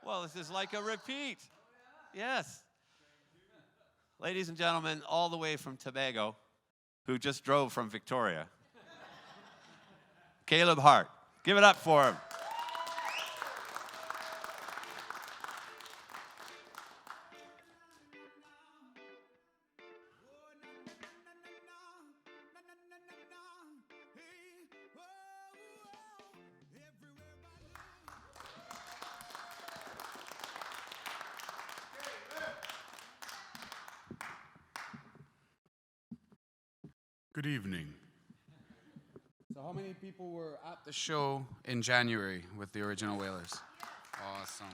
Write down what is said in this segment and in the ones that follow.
Well, this is like a repeat. Yes. Ladies and gentlemen, all the way from Tobago, who just drove from Victoria, Caleb Hart. Give it up for him. Good evening. So how many people were at the show in January with the original Wailers? Awesome.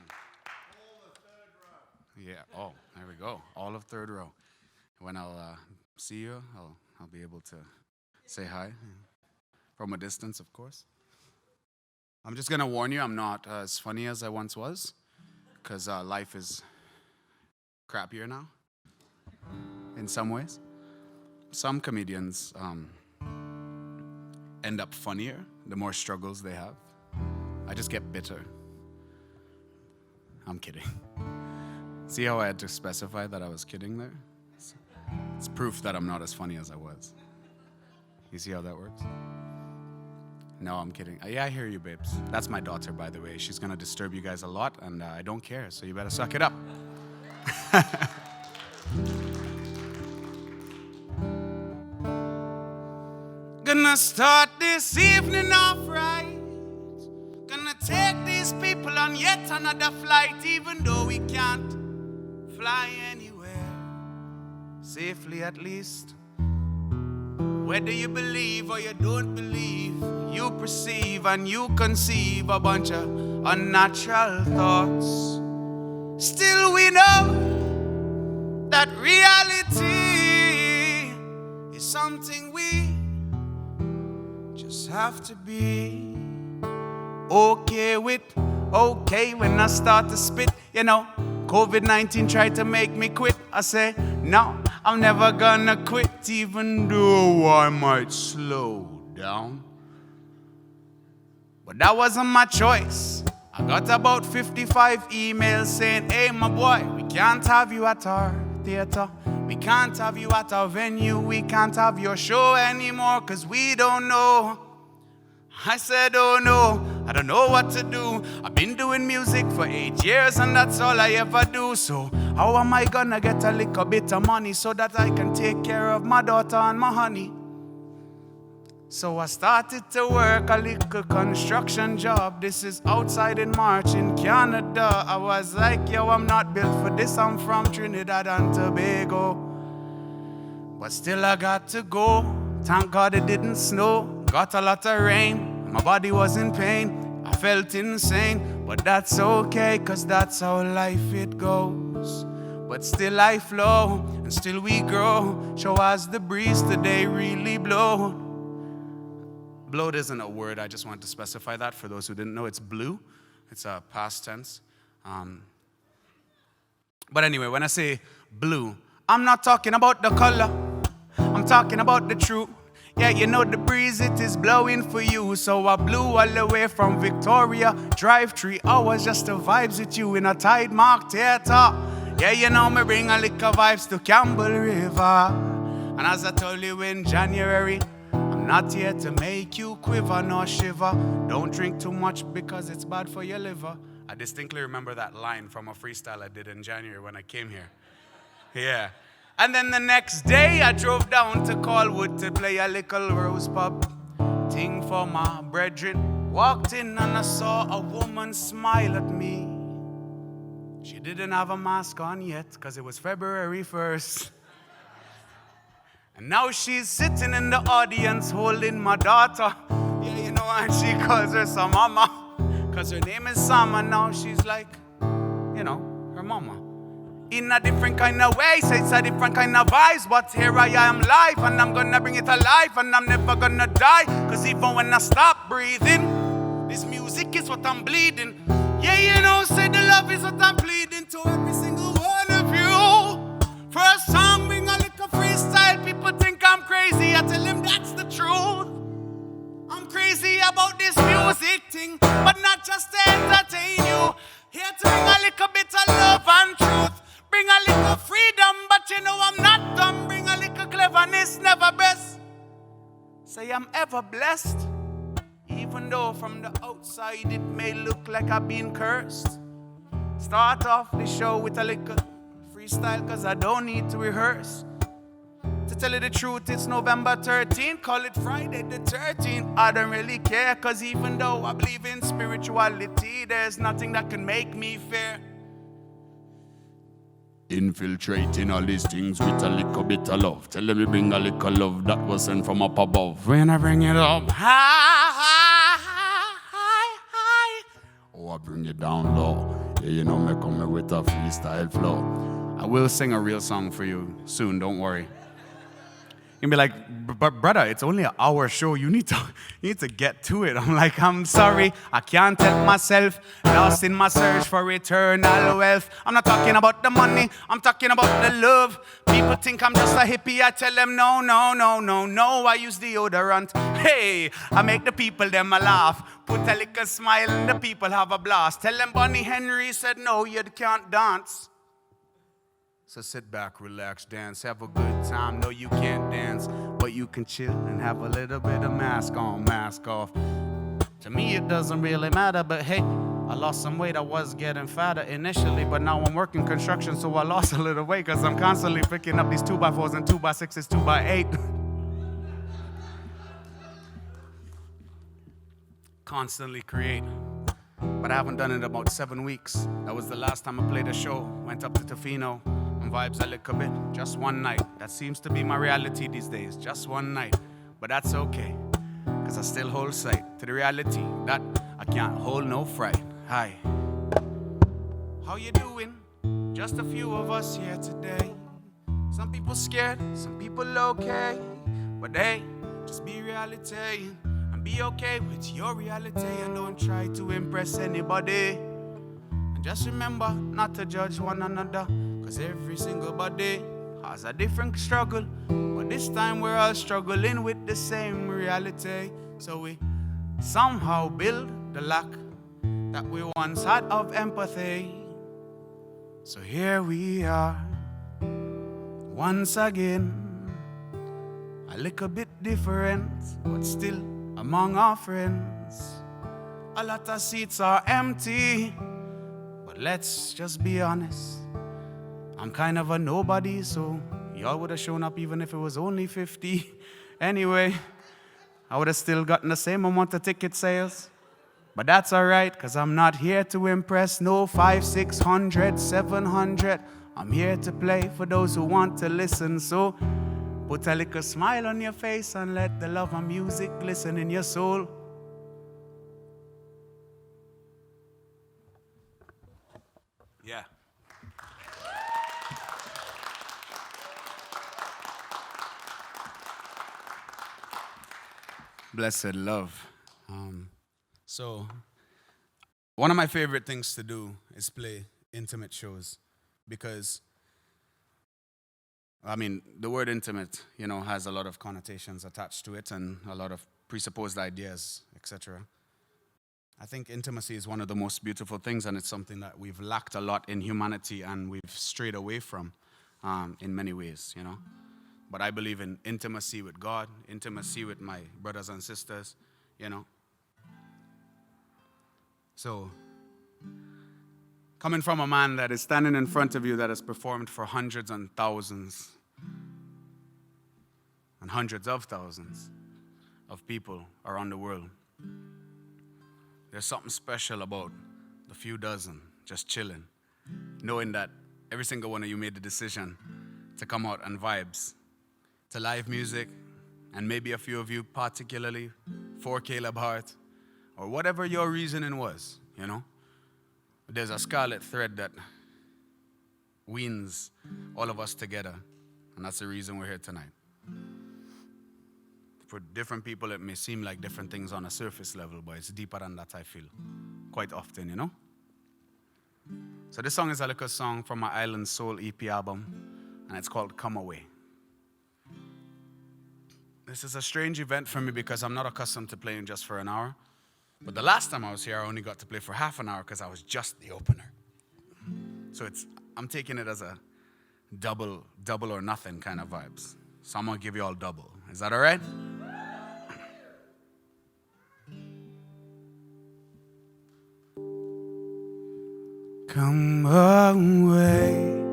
All of third row. Yeah, oh, there we go. All of third row. When I'll see you, I'll be able to say hi. From a distance, of course. I'm just gonna warn you, I'm not as funny as I once was, because life is crappier now, in some ways. Some comedians end up funnier the more struggles they have. I just get bitter. I'm kidding. See how I had to specify that I was kidding there? It's proof that I'm not as funny as I was. You see how that works? No, I'm kidding. Yeah, I hear you, babes. That's my daughter, by the way. She's gonna disturb you guys a lot, and I don't care, so you better suck it up. Gonna start this evening off right. Gonna take these people on yet another flight, even though we can't fly anywhere safely, at least. Whether you believe or you don't believe, you perceive and you conceive a bunch of unnatural thoughts. Still we know that reality is something we just have to be okay with. Okay, when I start to spit, you know, COVID-19 tried to make me quit. I say, no, I'm never gonna quit, even though I might slow down. But that wasn't my choice. I got about 55 emails saying, hey, my boy, we can't have you at our theater. We can't have you at our venue. We can't have your show anymore because we don't know. I said, oh no, I don't know what to do. I've been doing music for 8 years and that's all I ever do. So how am I gonna get a little bit of money so that I can take care of my daughter and my honey? So I started to work a little construction job. This is outside in March in Canada. I was like, yo, I'm not built for this. I'm from Trinidad and Tobago. But still I got to go. Thank God it didn't snow. Got a lot of rain. My body was in pain. I felt insane. But that's okay, cause that's how life it goes. But still I flow, and still we grow. Show as the breeze today really blowed. Blowed isn't a word, I just want to specify that for those who didn't know. It's blue. It's a past tense. But anyway, when I say blue, I'm not talking about the color. I'm talking about the truth. Yeah, you know the breeze, it is blowing for you. So I blew all the way from Victoria. Drive 3 hours just to vibes with you in a Tidemark theater. Yeah, you know me bring a little vibes to Campbell River. And as I told you in January, I'm not here to make you quiver nor shiver. Don't drink too much because it's bad for your liver. I distinctly remember that line from a freestyle I did in January when I came here. Yeah. And then the next day I drove down to Colwood to play a little rose pub thing for my brethren. Walked in and I saw a woman smile at me. She didn't have a mask on yet because it was February 1st. And now she's sitting in the audience holding my daughter. Yeah, you know, and she calls her SaMama because her name is Sama. Now she's like, you know, her mama. In a different kind of way, so it's a different kind of vibes. But here I am live, and I'm gonna bring it alive, and I'm never gonna die. Cause even when I stop breathing, this music is what I'm bleeding. Yeah, you know, say the love is what I'm pleading to every single one of you. First song, bring a little freestyle. People think I'm crazy, I tell them that's the truth. I'm crazy. crazy about this music thing, but not just to entertain you. Here to bring a little bit of love and truth. Bring a little freedom, but you know I'm not dumb. Bring a little cleverness, never best. Say I'm ever blessed, even though from the outside it may look like I've been cursed. Start off the show with a little freestyle, cause I don't need to rehearse. To tell you the truth, it's November 13th, call it Friday the 13th. I don't really care, cause even though I believe in spirituality, there's nothing that can make me fear. Infiltrating all these things with a little bit of love. Tell them we bring a little love that was sent from up above. When I bring it up high, oh, I bring it down low. Yeah, you know me coming with a freestyle flow. I will sing a real song for you soon, don't worry. You'll be like, but brother, it's only an hour show. You need to get to it. I'm like, I'm sorry, I can't help myself. Lost in my search for eternal wealth. I'm not talking about the money, I'm talking about the love. People think I'm just a hippie. I tell them no. I use deodorant. Hey, I make the people them a laugh. Put a little smile and the people have a blast. Tell them Bonnie Henry said no, you can't dance. So sit back, relax, dance, have a good time. No, you can't dance, but you can chill and have a little bit of mask on, mask off. To me, it doesn't really matter, but hey, I lost some weight. I was getting fatter initially, but now I'm working construction, so I lost a little weight because I'm constantly picking up these 2x4s and 2x6s, 2x8. Constantly create. But I haven't done it in about 7 weeks. That was the last time I played a show. Went up to Tofino. Vibes a little bit, just one night. That seems to be my reality these days, just one night. But that's okay, cause I still hold sight to the reality that I can't hold no fright. Hi, how you doing? Just a few of us here today. Some people scared, some people okay. But hey, just be reality and be okay with your reality and don't try to impress anybody. And just remember not to judge one another. Cause every single body has a different struggle. But this time we're all struggling with the same reality. So we somehow build the lack that we once had of empathy. So here we are, once again. A little bit different, but still among our friends. A lot of seats are empty, but let's just be honest. I'm kind of a nobody, so y'all would have shown up even if it was only 50. Anyway, I would have still gotten the same amount of ticket sales. But that's all right, because I'm not here to impress no 500, 600, 700. I'm here to play for those who want to listen. So put a little smile on your face and let the love of music glisten in your soul. Yeah. Blessed love. So, one of my favorite things to do is play intimate shows because, I mean, the word intimate, has a lot of connotations attached to it and a lot of presupposed ideas, etc. I think intimacy is one of the most beautiful things, and it's something that we've lacked a lot in humanity and we've strayed away from in many ways, But I believe in intimacy with God, intimacy with my brothers and sisters, So, coming from a man that is standing in front of you that has performed for hundreds and thousands and hundreds of thousands of people around the world, there's something special about the few dozen just chilling, knowing that every single one of you made the decision to come out and vibes to live music, and maybe a few of you particularly for Caleb Hart, or whatever your reasoning was, There's a scarlet thread that weaves all of us together, and that's the reason we're here tonight. For different people, it may seem like different things on a surface level, but it's deeper than that, I feel, quite often, So this song is a little song from my Island Soul EP album, and it's called Come Away. This is a strange event for me because I'm not accustomed to playing just for an hour. But the last time I was here, I only got to play for half an hour because I was just the opener. So I'm taking it as a double or nothing kind of vibes. So I'm going to give you all double. Is that all right? Come away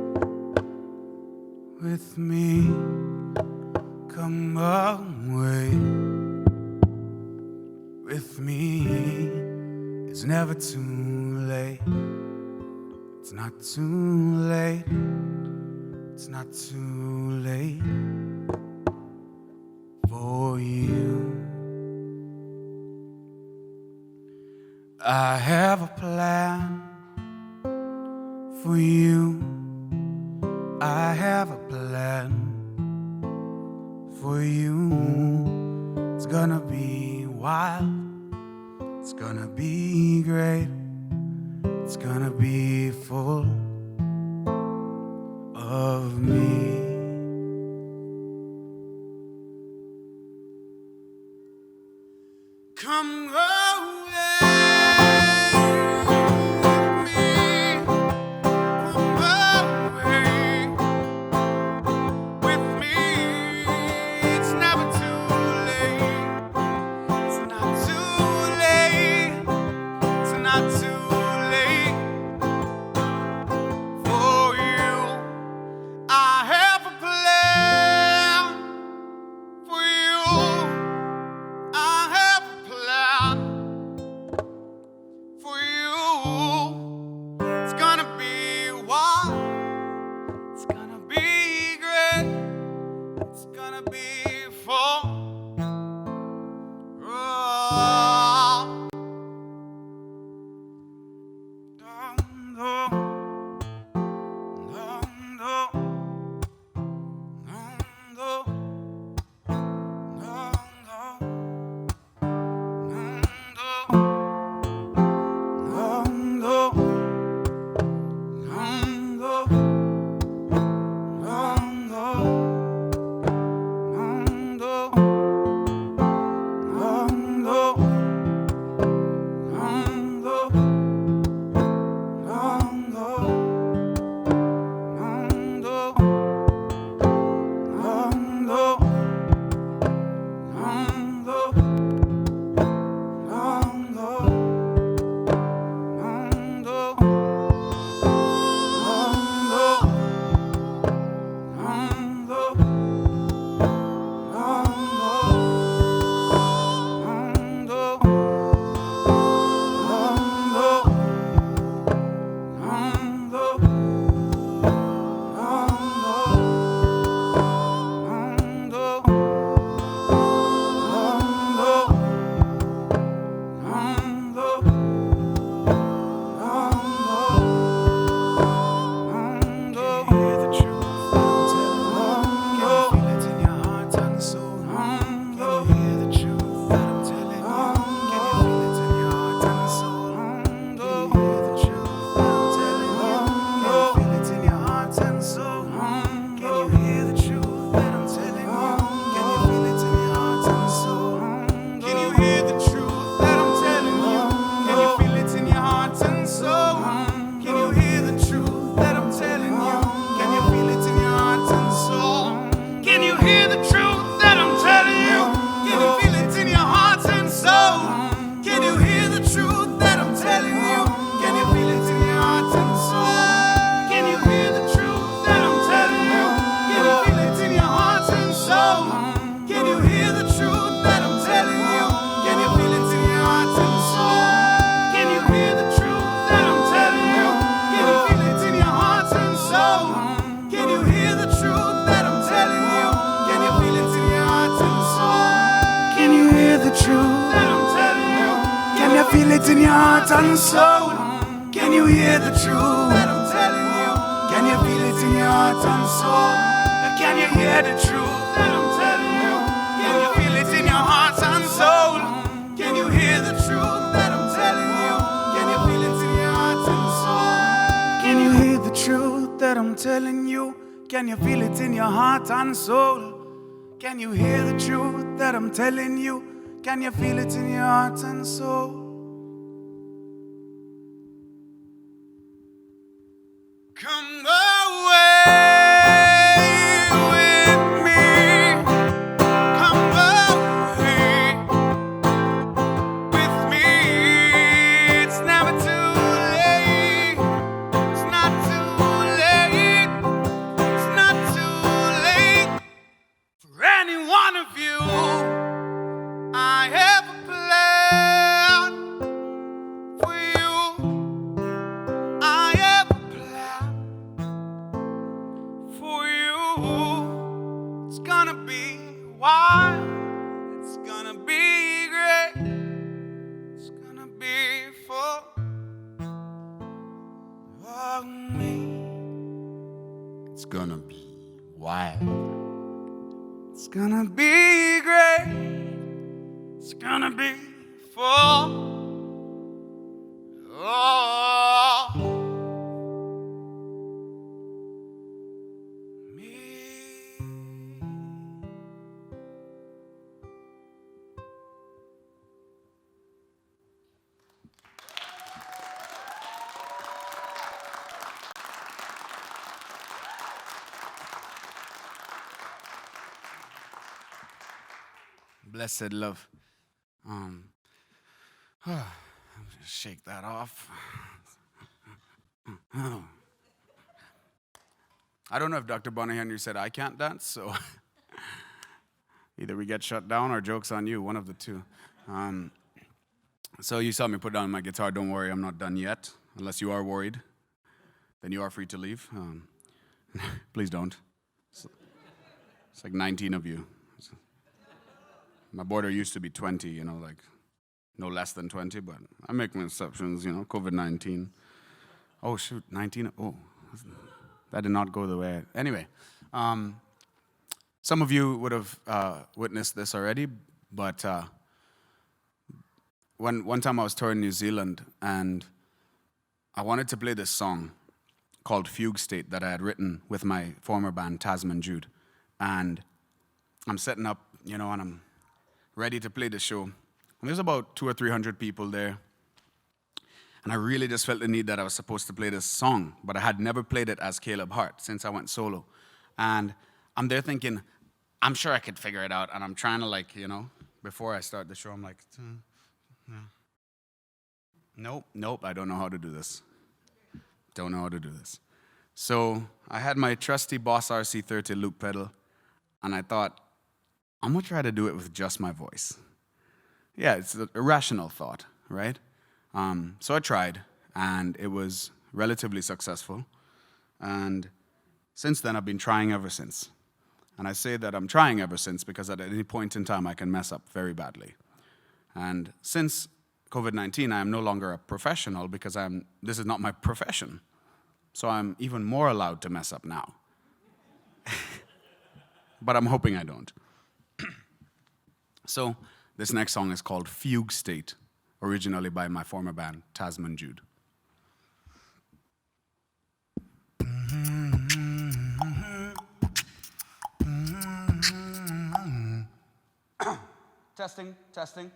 with me. Come away with me. It's never too late. It's not too late. It's not too late for you. I have a plan for you. I have a plan for you. It's gonna be wild. It's gonna be great. It's gonna be full of me. Come away with me. Come away with me. It's never too late. It's not too late. It's not too late for you. I have a plan for you. I have a plan for you. It's gonna be wild. It's gonna be great. It's gonna be full. Feel it in your heart and soul. Can you hear the truth that I'm telling you? Can you feel it in your heart and soul? Can you hear the truth that I'm telling you? Can you feel it in your heart and soul? Can you hear the truth that I'm telling you? Can you feel it in your heart and soul? Can you hear the truth that I'm telling you? Can you feel it in your heart and soul? Can you hear the truth that I'm telling you? Can you feel it in your heart and soul? Come away with me. Come away with me. It's never too late. It's not too late. It's not too late for any one of you. I have a plan for you. I have a plan for you. It's gonna be wild. It's gonna be great. It's gonna be full of me. It's gonna be wild. It's gonna be great. It's gonna be full of me. Blessed love. Shake that off. I don't know if Dr. Bonnie Henry said I can't dance, so either we get shut down or joke's on you, one of the two. So you saw me put down my guitar. Don't worry, I'm not done yet. Unless you are worried, then you are free to leave. Please don't. It's like 19 of you. My border used to be 20, like no less than 20, but I make my exceptions, COVID-19. Oh, shoot, 19. Oh, that did not go the way. Anyway, some of you would have witnessed this already, but one time I was touring New Zealand, and I wanted to play this song called Fugue State that I had written with my former band, Tasman, Jude. And I'm setting up, and I'm ready to play the show. And there's about 200 or 300 people there. And I really just felt the need that I was supposed to play this song, but I had never played it as Caleb Hart since I went solo. And I'm there thinking, I'm sure I could figure it out. And I'm trying to before I start the show, I'm like, nope, I don't know how to do this. Don't know how to do this. So I had my trusty Boss RC30 loop pedal, and I thought, I'm going to try to do it with just my voice. Yeah, it's a rational thought, right? So I tried, and it was relatively successful. And since then, I've been trying ever since. And I say that I'm trying ever since because at any point in time, I can mess up very badly. And since COVID-19, I am no longer a professional because this is not my profession. So I'm even more allowed to mess up now. But I'm hoping I don't. So this next song is called Fugue State, originally by my former band, Tasman, Jude. Testing, testing.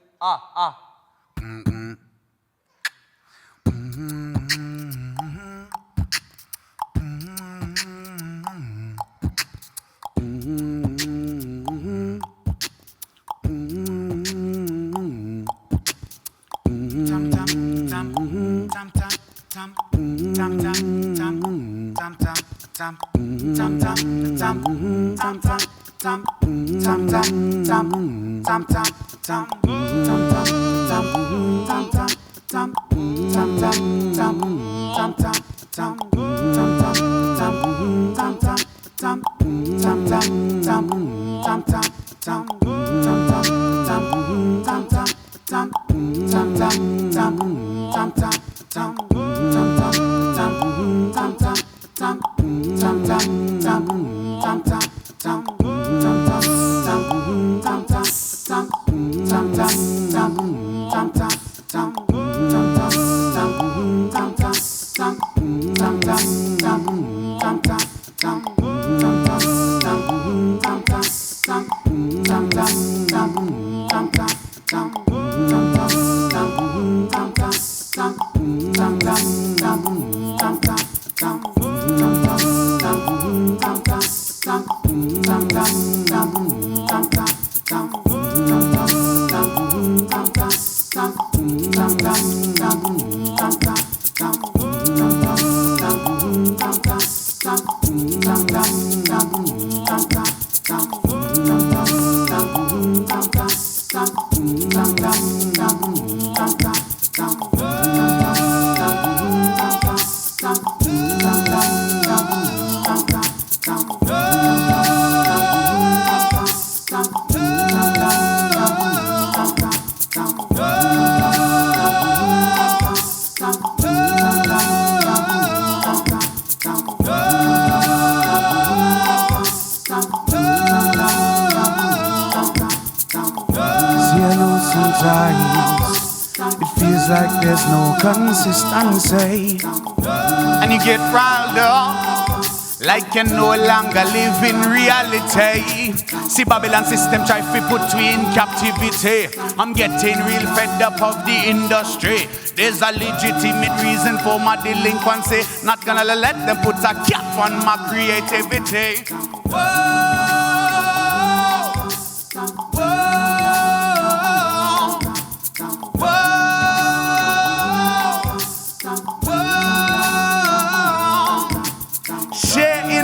Like there's no consistency, and you get riled up like you no longer live in reality. See Babylon system try to put you in captivity. I'm getting real fed up of the industry. There's a legitimate reason for my delinquency. Not gonna let them put a cap on my creativity. Whoa.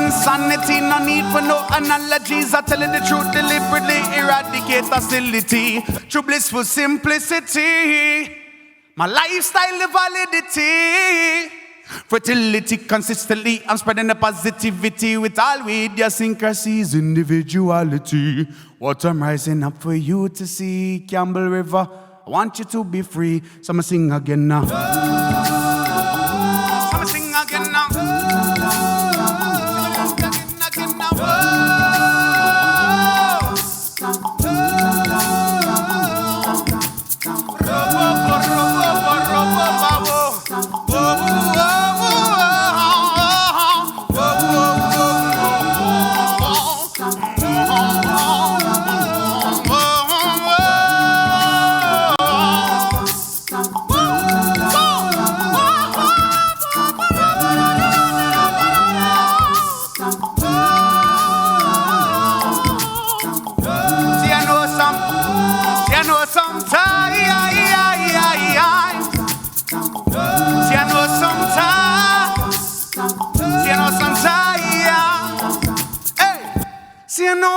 Sanity, no need for no analogies. I tell you the truth deliberately, eradicate hostility. True blissful simplicity. My lifestyle, the validity. Fertility consistently, I'm spreading the positivity with all with idiosyncrasies, individuality. What I'm rising up for you to see, Campbell River. I want you to be free. So I'ma sing again now. I'ma sing again now.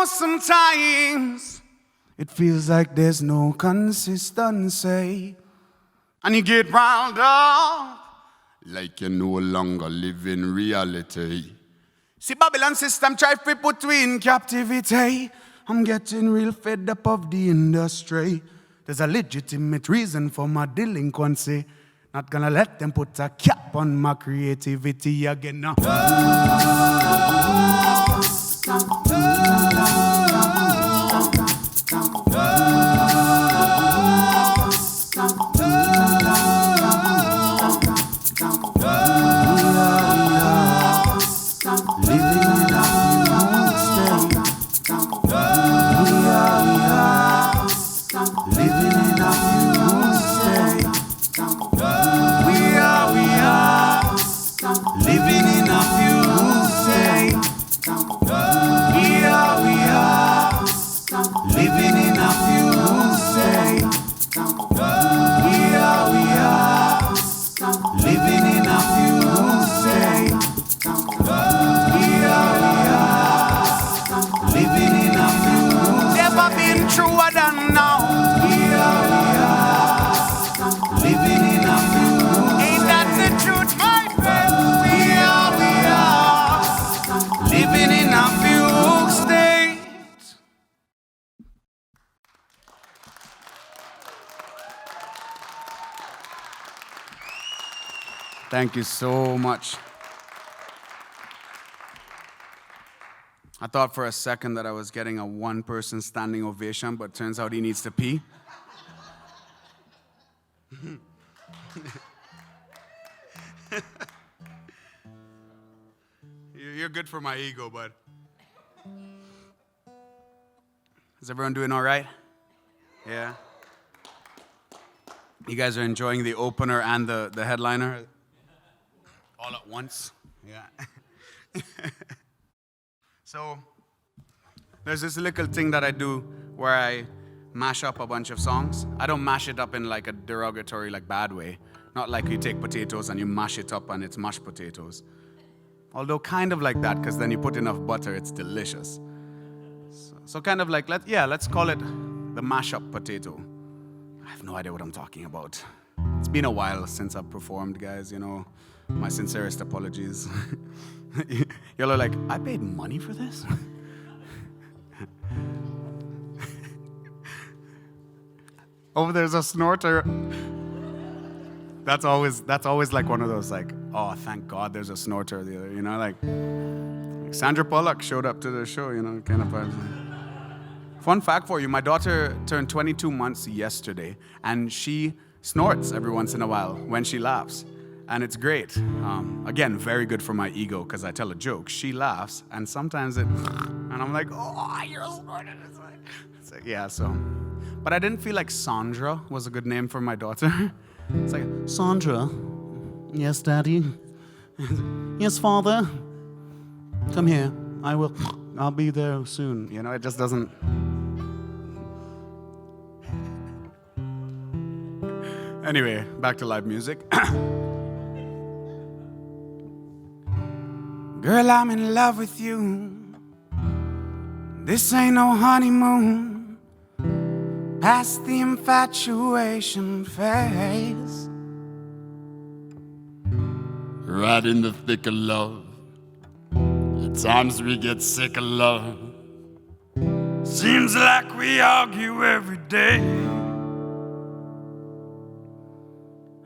Sometimes it feels like there's no consistency, and you get round up like you no longer live in reality. See Babylon system try to put me in captivity. I'm getting real fed up of the industry. There's a legitimate reason for my delinquency. Not gonna let them put a cap on my creativity again now. Thank you so much. I thought for a second that I was getting a one-person standing ovation, but turns out he needs to pee. You're good for my ego, bud. Is everyone doing all right? Yeah? You guys are enjoying the opener and the headliner? All at once. Yeah. So there's this little thing that I do where I mash up a bunch of songs. I don't mash it up in like a derogatory, like bad way. Not like you take potatoes and you mash it up and it's mashed potatoes. Although kind of like that, because then you put enough butter, it's delicious. So kind of like, let's call it the Mashup Potato. I have no idea what I'm talking about. It's been a while since I've performed, guys, you know. My sincerest apologies. Y'all are like, I paid money for this? Oh, there's a snorter. That's always like one of those like, oh, thank God there's a snorter the other, you know, like Sandra Bullock showed up to the show, you know, kind of vibes. Fun fact for you, my daughter turned 22 months yesterday, and she snorts every once in a while when she laughs, and it's great. Again, very good for my ego, because I tell a joke, she laughs, and sometimes and I'm like, oh, you're snorting. It's like, yeah, so. But I didn't feel like Sandra was a good name for my daughter. It's like, Sandra, yes, Daddy, yes, Father, come here, I'll be there soon. You know, it just doesn't. Anyway, back to live music. Girl, I'm in love with you. This ain't no honeymoon. Past the infatuation phase. Right in the thick of love. At times we get sick of love. Seems like we argue every day.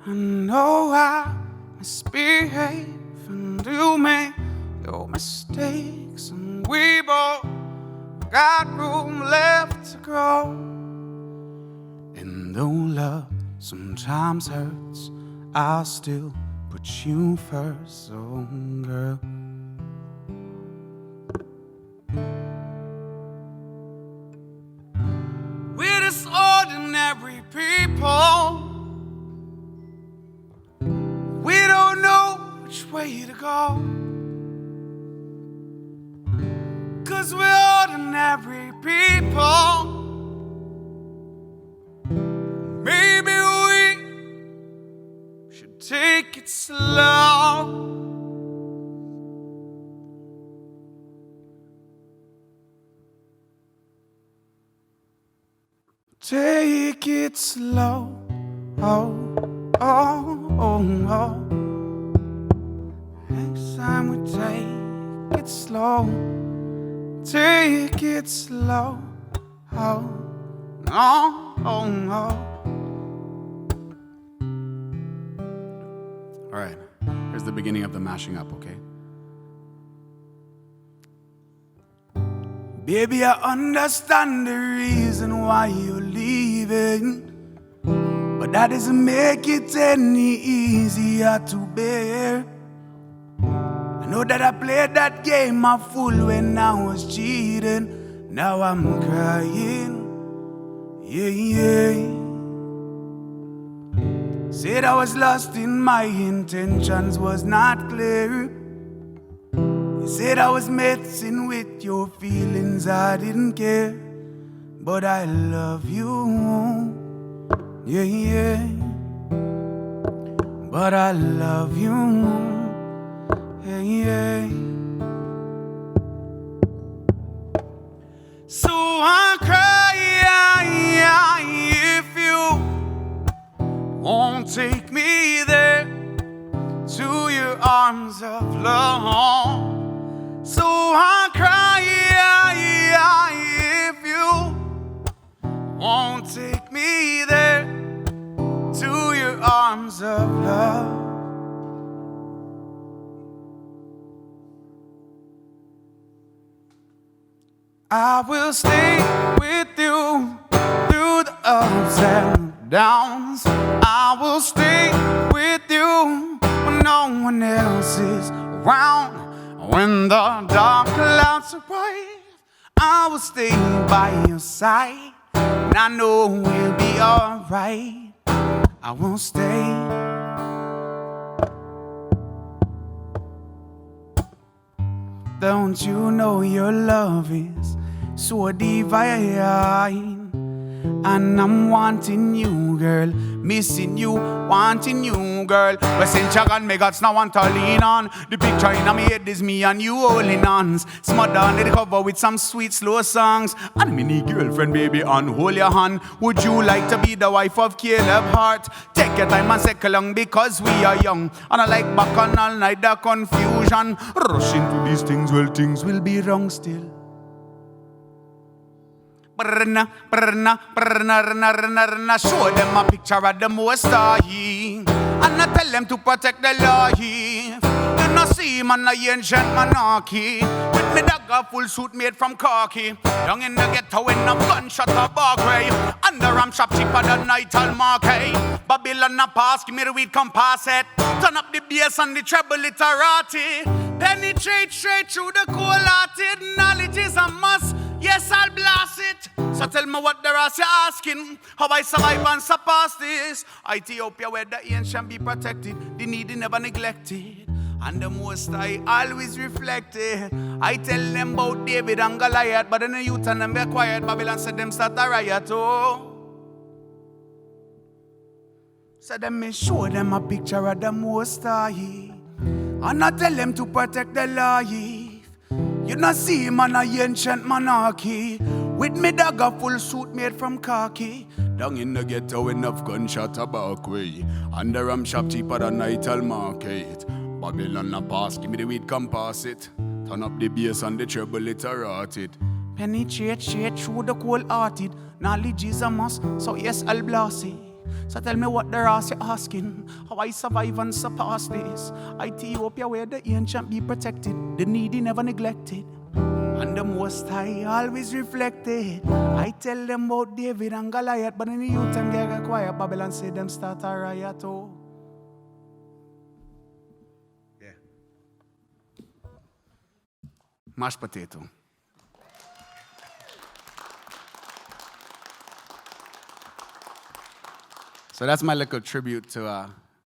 I know I misbehave, and you make your mistakes, and we both got room left to grow. And though love sometimes hurts, I'll still put you first, oh girl. We're just ordinary people. We don't know which way to go, 'cause we're ordinary people. Maybe we should take it slow. Take it slow. Oh, oh, oh, oh. Next time we take it slow. Take it slow. Oh, oh, oh, oh. All right, here's the beginning of the mashing up, okay? Baby, I understand the reason why you're leaving, but that doesn't make it any easier to bear. I know that I played that game a fool when I was cheating. Now I'm crying, yeah, yeah. Said I was lost in my intentions was not clear. You said I was messing with your feelings, I didn't care. But I love you, yeah, yeah. But I love you, yeah, yeah. So I cry if you won't take me there to your arms of love. So I cry if you won't take me there to your arms of love. I will stay with you through the ups and downs. I will stay with you when no one else is around. When the dark clouds arrive, I will stay by your side, and I know we'll be alright. I will stay. Don't you know your love is so divine? And I'm wanting you, girl. Missing you, wanting you, girl. But since you got me, God's now want to lean on. The picture in my head is me and you holding hands. Smother under the cover with some sweet, slow songs. And me need girlfriend, baby, and hold your hand. Would you like to be the wife of Caleb Hart? Take your time and second along because we are young. And I like back on all night the confusion. Rush into these things, well, things will be wrong still. Brna, brna, brna, brna, brna, brna. Show them a picture of the Most High, and I tell them to protect the law. You know, see man, a ancient monarchy with me dagger full suit made from khaki. Down in the ghetto when a gunshot a bar grey. Underarm shop cheaper than Tidemark. Babylon a pass, give me the weed, come pass it. Turn up the bass and the treble literati. Penetrate straight through the cold-hearted. Knowledge is a must. Yes, I'll blast it. So tell me what the rest you're asking. How I survive and surpass this. Ethiopia where the ancient be protected, the needy never neglected, and the Most High always reflected. I tell them about David and Goliath, but then the youth and them be quiet. Babylon said them start a riot, oh. So then me show them a picture of the Most High, and I tell them to protect the life. You not see man a ancient monarchy with me dagger full suit made from khaki. Down in the ghetto enough gunshot a back way. Underarm shop cheaper than Nightal Market. Babylon a pass, give me the weed, come pass it. Turn up the bass and the treble, it a rot it. Penetrate straight through the cold-hearted. Knowledge is a must, so yes, I'll blast it. So tell me what the rest you're asking. How I survive and surpass this. Ethiopia where the ancient be protected, the needy never neglected, and the Most High always reflected. I tell them about David and Goliath, but in the youth and get quiet. Babylon say them start a riot, oh. Yeah. Mashed potato. So that's my little tribute to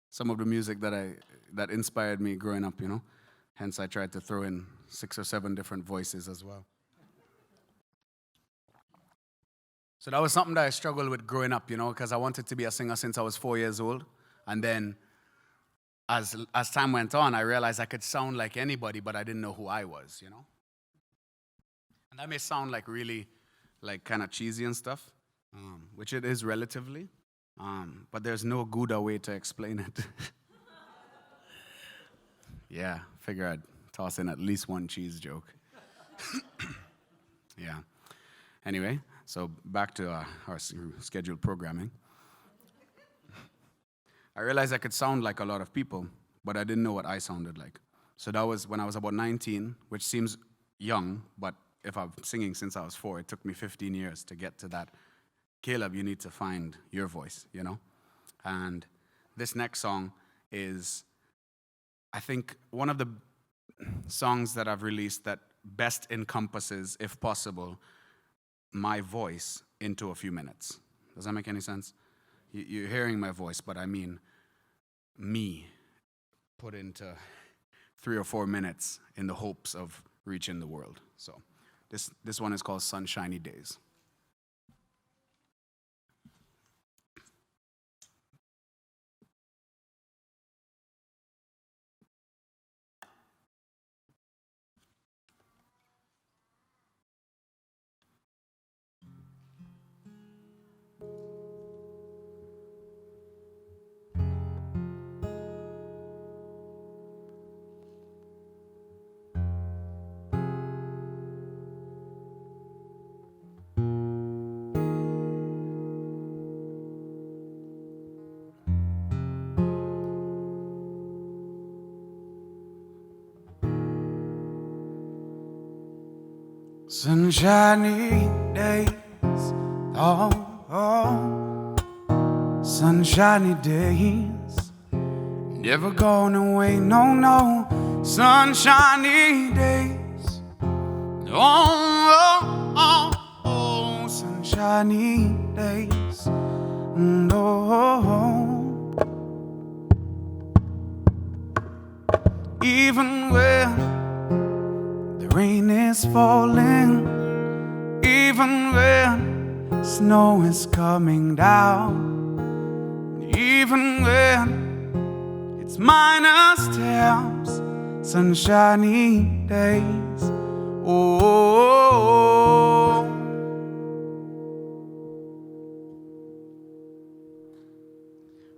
some of the music that inspired me growing up, you know. Hence, I tried to throw in 6 or 7 different voices as well. So that was something that I struggled with growing up, you know, because I wanted to be a singer since I was 4 years old. And then as time went on, I realized I could sound like anybody, but I didn't know who I was, you know. And that may sound like really, like kind of cheesy and stuff, which it is relatively. But there's no good way to explain it. Yeah, figure I'd toss in at least one cheese joke. Yeah. Anyway, so back to our scheduled programming. I realized I could sound like a lot of people, but I didn't know what I sounded like. So that was when I was about 19, which seems young, but if I'm singing since I was 4, it took me 15 years to get to that. Caleb, you need to find your voice, you know? And this next song is, I think, one of the songs that I've released that best encompasses, if possible, my voice into a few minutes. Does that make any sense? You're hearing my voice, but I mean me put into 3 or 4 minutes in the hopes of reaching the world. So this one is called Sunshiny Days. Sunshiny days, oh, sunshiny days, never going away, no, sunshiny days, oh, sunshiny days, oh, even when rain is falling, even when snow is coming down, even when it's minus temps, sunshiny days. Oh.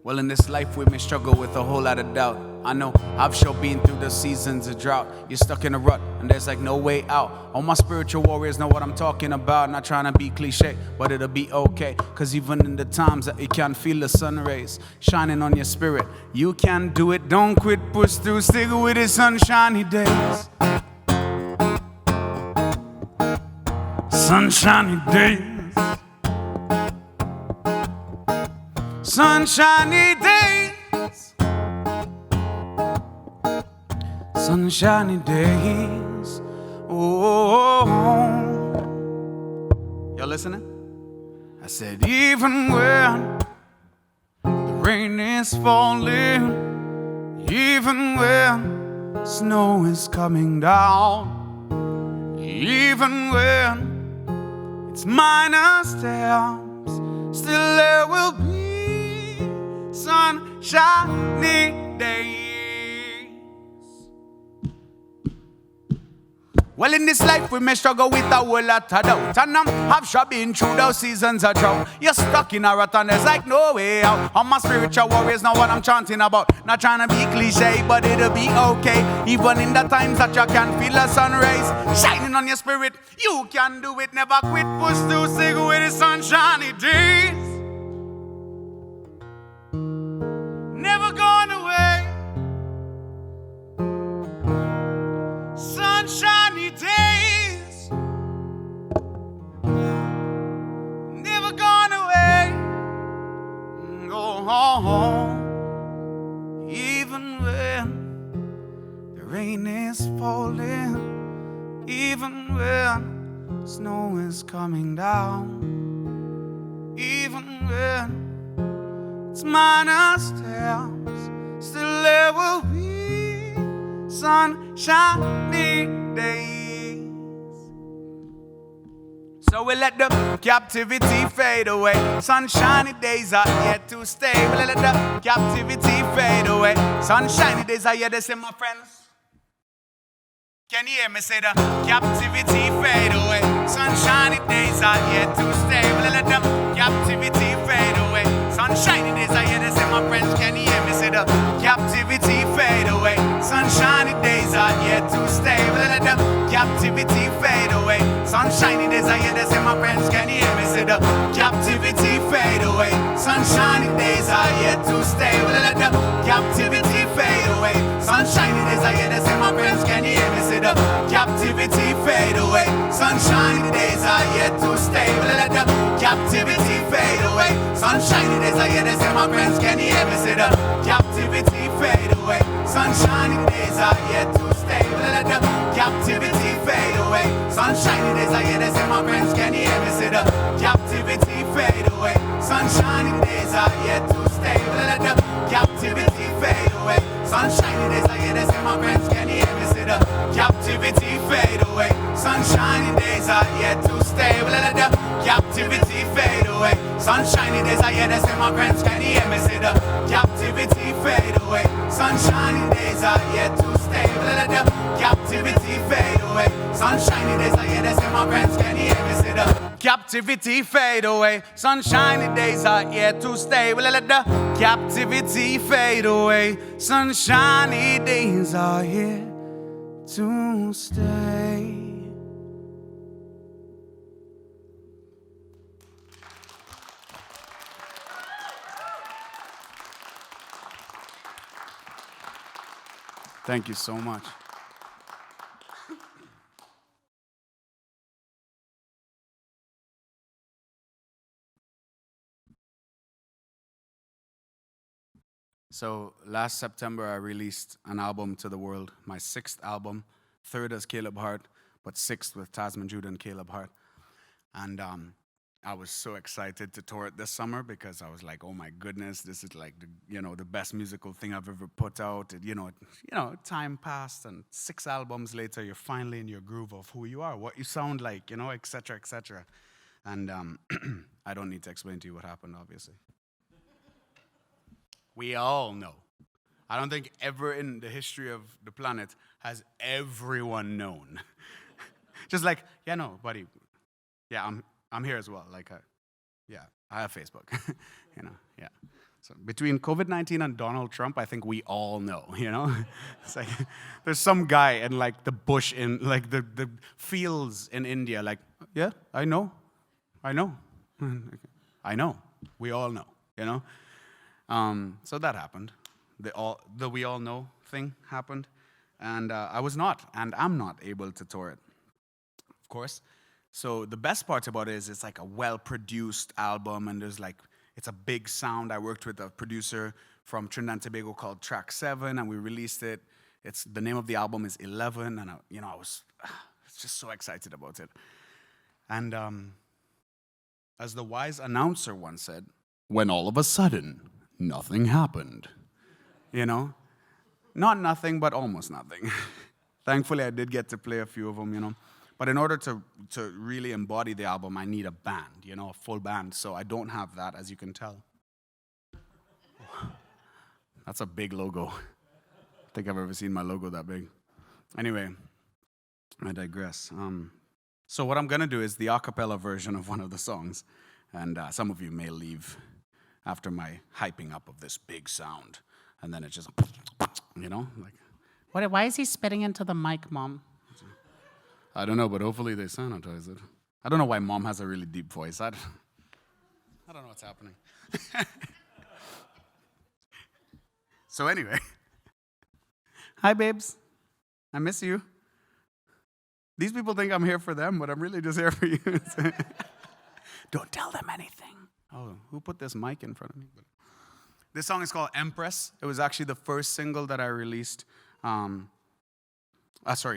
Well, in this life we may struggle with a whole lot of doubt. I know I've sure been through the seasons of drought. You're stuck in a rut and there's like no way out. All my spiritual warriors know what I'm talking about. Not trying to be cliche, but it'll be okay. Cause even in the times that you can't feel the sun rays shining on your spirit, you can do it. Don't quit, push through, stick with the sunshiny days. Sunshiny days. Sunshiny days. Sunshiny days. Oh. Y'all listening? I said, even when the rain is falling, even when snow is coming down, even when it's minus temps, still there will be sunshiny days. Well, in this life we may struggle with a whole lot of doubt, and have sure been through those seasons of drought. You're stuck in a rut and there's like no way out. All my spiritual warriors know what I'm chanting about. Not trying to be cliche, but it'll be okay. Even in the times that you can feel the sun rays shining on your spirit, you can do it. Never quit, push through, stick with the sunshiny days. Never gone away. Sunshiny days. Never gone away. Go home. Even when the rain is falling, even when snow is coming down, even when it's minus temps, still there will be sunshiny days. So we let the captivity fade away. Sunshiny days are yet to stay. We let the captivity fade away. Sunshiny days are yet to stay, my friends. Can you hear me say the captivity fade away? Sunshiny days are yet to stay. We let the captivity fade away. Sunshiny days are yet to stay, my friends. Can you hear me say the captivity fade away? Sunshiny days are yet to stay. We let the captivity fade away. Sunshiny days are yet to stay, my friends. Can you hear me say the captivity fade away? Sunshiny days are yet to stay. We let the captivity fade away. Sunshiny days are yet to stay, my friends. Can you hear me say the captivity fade away? Sunshiny days are yet to stay. We let the captivity fade away. Sunshiny days are yet to stay, my friends. Can you hear me say the captivity fade away? Sunshiny days are yet to stay. We let the captivity fade away. Sunshiny days are yet to stay, my friends. Can you hear me say the captivity fade away? Sunshiny days are yet to stay. We let the captivity fade away. Sunshiny days are yet to stay, my friends. Can you hear me say the captivity fade away? Sunshiny days are yet to stay. We let the captivity fade away. Sunshiny days are yet to stay, my friends. Can you hear me say the captivity fade away? Sunshiny days are yet to stay. We let the captivity fade away. Sunshiny days are yet to stay, my friends. Can you hear me say the captivity fade away? Sunshiny days are yet to stay. We let the captivity fade away. Sunshiny days are here to stay. Thank you so much. So last September, I released an album to the world, my 6th album, 3rd as Caleb Hart, but 6th with Tasman, Jude, and Caleb Hart. And I was so excited to tour it this summer because I was like, oh my goodness, this is like the best musical thing I've ever put out. Time passed, and 6 albums later, you're finally in your groove of who you are, what you sound like, et cetera, et cetera. And I don't need to explain to you what happened, obviously. We all know. I don't think ever in the history of the planet has everyone known. Just like, yeah, no, buddy, yeah, I'm here as well. Like, I have Facebook, yeah. So between COVID-19 and Donald Trump, I think we all know, It's like, there's some guy in like the bush in like the fields in India, like, yeah, I know. I know. We all know, So that happened. The we all know thing happened. And I was not, and I'm not able to tour it, of course. So the best part about it is it's like a well-produced album, and it's a big sound. I worked with a producer from Trinidad and Tobago called Track 7, and we released it. The name of the album is 11, and I was just so excited about it. And as the wise announcer once said, when all of a sudden, nothing happened. Not nothing, but almost nothing. Thankfully, I did get to play a few of them, But in order to really embody the album, I need a band, a full band. So I don't have that, as you can tell. That's a big logo. I think I've ever seen my logo that big. Anyway, I digress. So what I'm going to do is the a cappella version of one of the songs. And some of you may leave after my hyping up of this big sound. And then it's just, like, why is he spitting into the mic, Mom? I don't know, but hopefully they sanitize it. I don't know why Mom has a really deep voice. I don't know what's happening. So anyway. Hi, babes. I miss you. These people think I'm here for them, but I'm really just here for you. Don't tell them anything. Oh, who put this mic in front of me? This song is called Empress. It was actually the first single that I released. The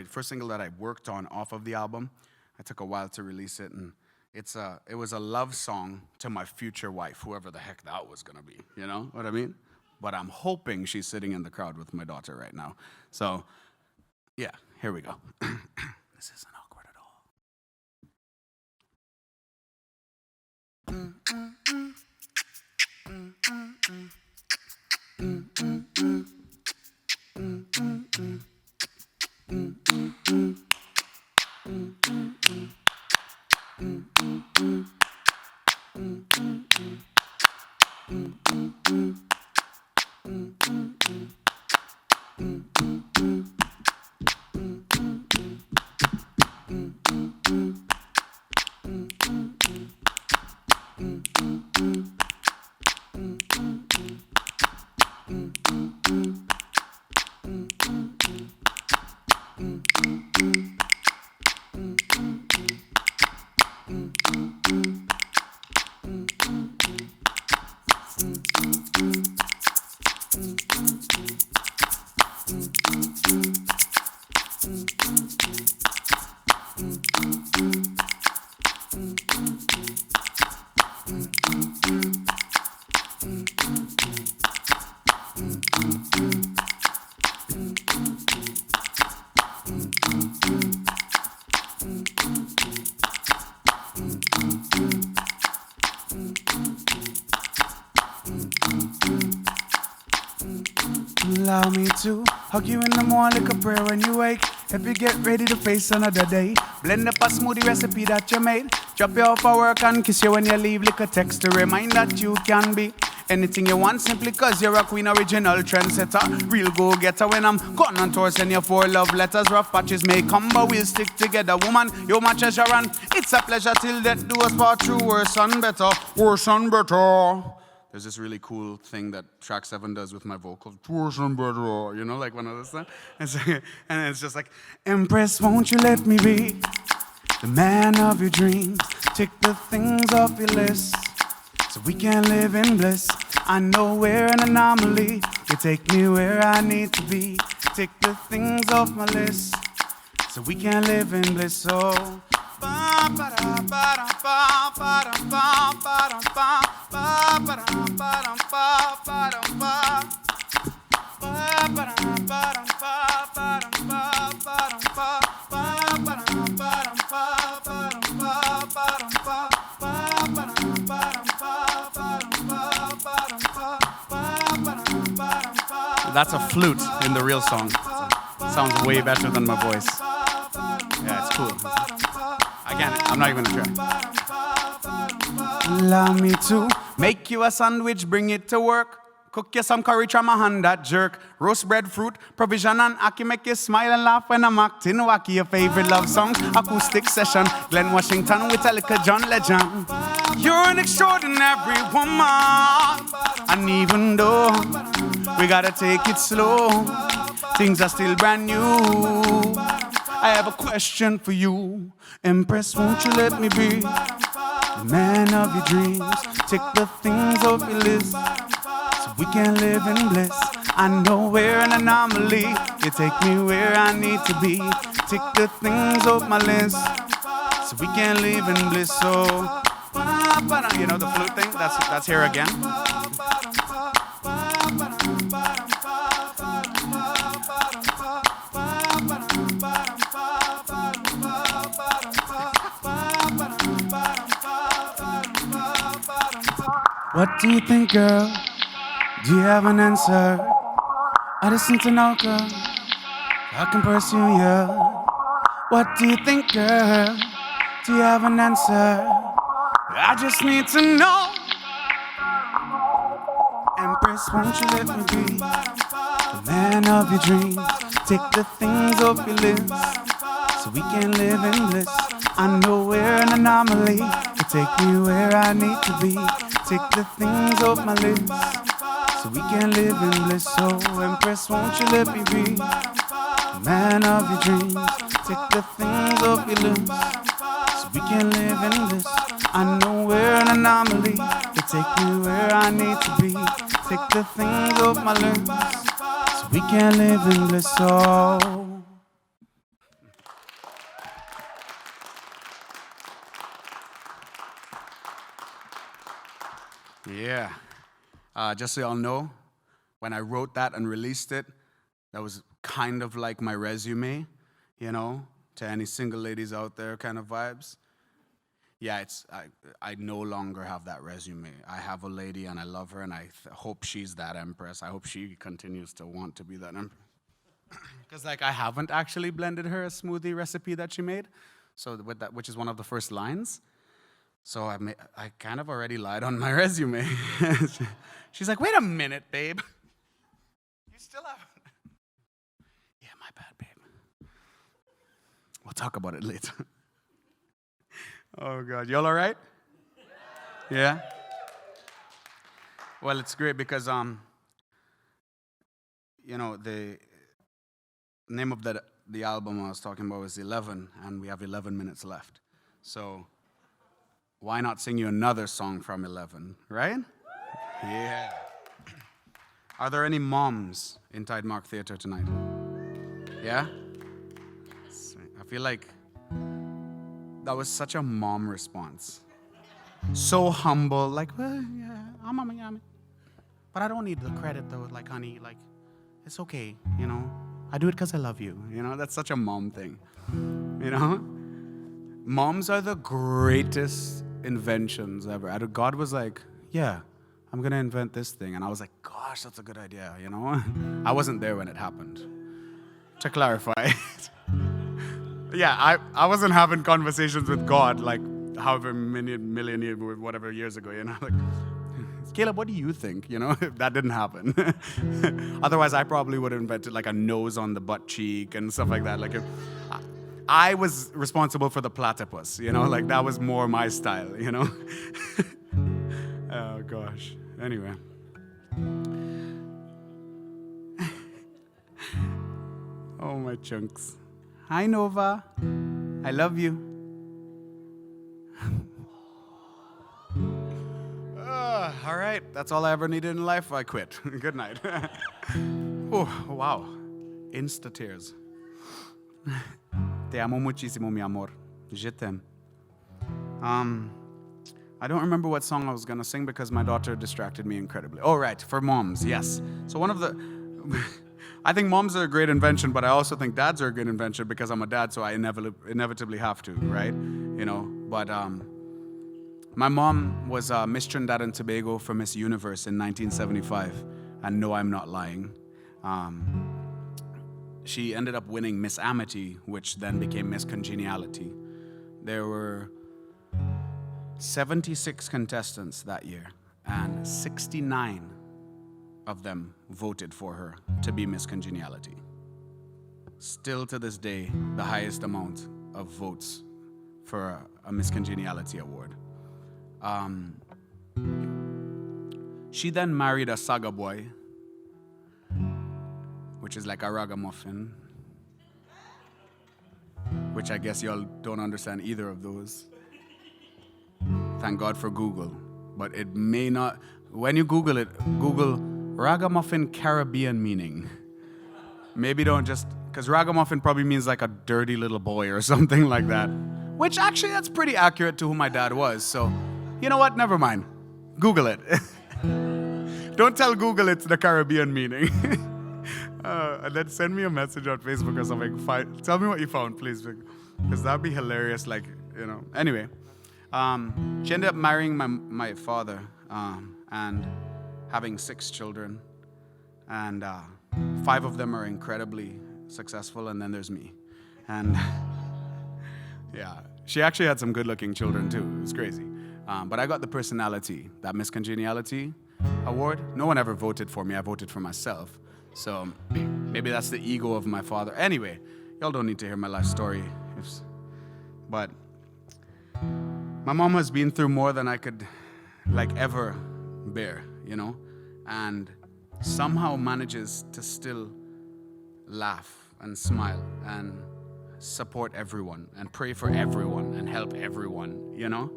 first single that I worked on off of the album. I took a while to release it, and it was a love song to my future wife, whoever the heck that was gonna be. You know what I mean? But I'm hoping she's sitting in the crowd with my daughter right now. So, yeah, here we go. This isn't awkward at all. Allow me to hug you in the morning like a prayer when you wake. If you get ready to face another day, blend up a smoothie recipe that you made. Drop you off for work and kiss you when you leave. Like a text to remind that you can be anything you want simply cause you're a queen, original trendsetter. Real go-getter when I'm cutting on tours and your 4 love letters. Rough patches may come but we'll stick together. Woman, you're my treasure and it's a pleasure till death do us part through. Worse and better, worse and better. There's this really cool thing that Track 7 does with my vocals. Worse and better, you know, like one of those things. And it's just like, Empress, won't you let me be the man of your dreams? Tick the things off your list so we can live in bliss. I know we're an anomaly. You take me where I need to be. Tick the things off my list so we can live in bliss. So fine. That's a flute in the real song. Sounds way better than my voice. Yeah, it's cool. I'm not even gonna try. Allow me to make you a sandwich, bring it to work. Cook you some curry, try my hand that jerk. Roast bread, fruit, provision and ackee, make you smile and laugh when I'm acting wacky. Your favorite love song, acoustic session. Glenn Washington with a little John Legend. You're an extraordinary woman. And even though we gotta take it slow, things are still brand new. I have a question for you. Empress, won't you let me be the man of your dreams? Take the things off your list so we can live in bliss. I know we're an anomaly. You take me where I need to be. Take the things off my list so we can live in bliss. So, you know the flute thing? That's here again. What do you think, girl? Do you have an answer? I just need to know, girl. I can pursue you. What do you think, girl? Do you have an answer? I just need to know. Empress, won't you let me be the man of your dreams? Take the things off your list so we can live in bliss. I know we're an anomaly. You take me where I need to be. Take the things off my list so we can live in bliss. So Empress, won't you let me be the man of your dreams? Take the things off your list so we can live in bliss. I know we're an anomaly. You take me where I need to be. Take the things off my list so we can live in bliss. So yeah. Just so y'all know, when I wrote that and released it, that was kind of like my resume, you know, to any single ladies out there kind of vibes. Yeah, I no longer have that resume. I have a lady and I love her and I hope she's that Empress. I hope she continues to want to be that Empress. Because like I haven't actually blended her a smoothie recipe that she made, so with that, which is one of the first lines. So I kind of already lied on my resume. She's like, wait a minute, babe. You still haven't. Yeah, my bad, babe. We'll talk about it later. Oh, God. Y'all all right? Yeah? Well, it's great because, you know, the name of the album I was talking about was 11, and we have 11 minutes left. So why not sing you another song from 11, right? Yeah. Are there any moms in Tidemark Theater tonight? Yeah? I feel like that was such a mom response. So humble, like, well, yeah, I'm a yummy. But I don't need the credit though, like, honey, like, it's okay, you know? I do it because I love you, you know? That's such a mom thing, you know? Moms are the greatest inventions ever. God was like, yeah, I'm going to invent this thing. And I was like, gosh, that's a good idea, you know? I wasn't there when it happened. To clarify. Yeah, I wasn't having conversations with God like however many million years, whatever years ago, you know? Like, Caleb, what do you think? You know, that didn't happen. Otherwise, I probably would have invented like a nose on the butt cheek and stuff like that. Like, I was responsible for the platypus, you know? Like, that was more my style, you know? Oh, gosh. Anyway. Oh, my chunks. Hi, Nova. I love you. All right. That's all I ever needed in life. I quit. Good night. Oh, wow. Insta tears. Te amo muchísimo, mi amor. Je t'aime. I don't remember what song I was going to sing because my daughter distracted me incredibly. Oh, right, for moms, yes. So one of the... I think moms are a great invention, but I also think dads are a good invention because I'm a dad, so I inevitably have to, right? You know, but my mom was Miss Trinidad and Tobago for Miss Universe in 1975, and no, I'm not lying. She ended up winning Miss Amity, which then became Miss Congeniality. There were 76 contestants that year, and 69 of them voted for her to be Miss Congeniality. Still to this day, the highest amount of votes for a Miss Congeniality award. She then married a saga boy, which is like a ragamuffin, which I guess y'all don't understand either of those. Thank God for Google, but it may not. When you Google it, Google ragamuffin Caribbean meaning. Maybe don't just, because ragamuffin probably means like a dirty little boy or something like that. Which actually, that's pretty accurate to who my dad was. So, you know what? Never mind. Google it. Don't tell Google it's the Caribbean meaning. And then send me a message on Facebook or something. Tell me what you found, please, because that'd be hilarious. Like, you know. Anyway, she ended up marrying my father and having 6 children, and 5 of them are incredibly successful, and then there's me. And yeah, she actually had some good-looking children too. It was crazy. But I got the personality, that Miss Congeniality award. No one ever voted for me. I voted for myself. So maybe that's the ego of my father. Anyway, y'all don't need to hear my life story. But my mom has been through more than I could ever bear, you know, and somehow manages to still laugh and smile and support everyone and pray for everyone and help everyone, you know.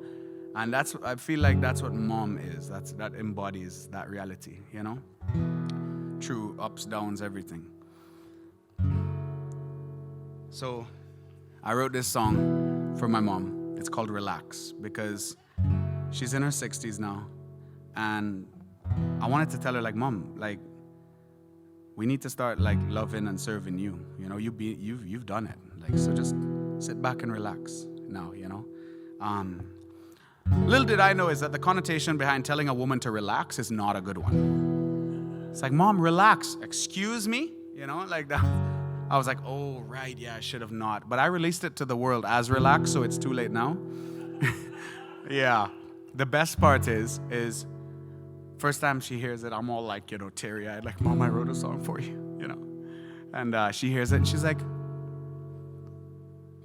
And I feel like that's what mom is. That embodies that reality, you know. True ups, downs, everything. So I wrote this song for my mom. It's called Relax, because she's in her 60s now, and I wanted to tell her, like, Mom, like, we need to start like loving and serving you. You know, you've done it. Like, so just sit back and relax now, you know. Little did I know is that the connotation behind telling a woman to relax is not a good one. It's like, Mom, relax. Excuse me? You know, like that. I was like, oh, right, yeah, I should have not. But I released it to the world as relax, so it's too late now. Yeah. The best part is first time she hears it, I'm all like, you know, teary-eyed, like, Mom, I wrote a song for you, you know. And she hears it, and she's like,